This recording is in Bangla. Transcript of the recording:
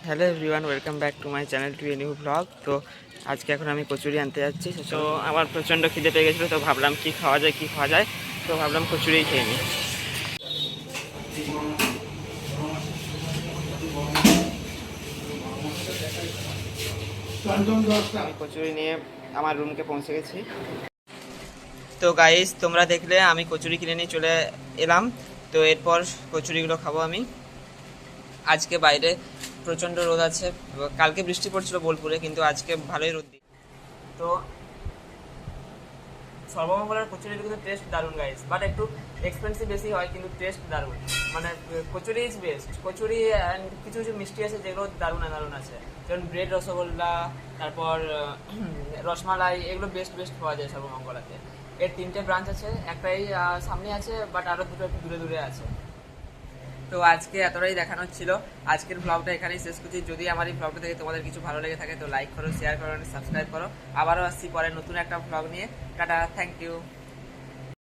Hello everyone, welcome back to my channel to a new blog. তো আজকে এখন আমি কচুরি আনতে যাচ্ছি। তো আমার প্রচণ্ড খিদে পেয়ে গেছিলো, তো ভাবলাম কি খাওয়া যায়। তো ভাবলাম কচুরিই খেয়ে নিই। আমি কচুরি নিয়ে আমার রুমকে পৌঁছে গেছি। তো গাইস, তোমরা দেখলে আমি কচুরি কিনে নিয়ে চলে এলাম। তো এরপর কচুরিগুলো খাবো আমি। আজকে বাইরে প্রচণ্ড রোদ আছে। কালকে বৃষ্টি পড়ছিল বোলপুরে, কিন্তু আজকে ভালোই রোদ দিই। তো সর্বমঙ্গলার কচুরির কিন্তু টেস্ট দারুণ গাইস, বাট একটু এক্সপেন্সিভ বেশি হয়, কিন্তু টেস্ট দারুণ। মানে kachori is best. Kachori and কিছু কিছু মিষ্টি আছে যেগুলো দারুণ দারুণ আছে, যেমন ব্রেড রসগোল্লা, তারপর রসমালাই, এগুলো বেস্ট বেস্ট পাওয়া যায় সর্বমঙ্গলাতে। এর 3টে ব্রাঞ্চ আছে, একটাই সামনে আছে, বাট আরও দুটো একটু দূরে দূরে আছে। তো আজকে এতটাই দেখানোর ছিল। আজকের ব্লগটা এখানেই শেষ করছি। যদি আমার এই ব্লগটা থেকে তোমাদের কিছু ভালো লেগে থাকে তো লাইক করো, শেয়ার করো, সাবস্ক্রাইব করো। আবারও আসছি পরে নতুন একটা ব্লগ নিয়ে। Tata, thank you.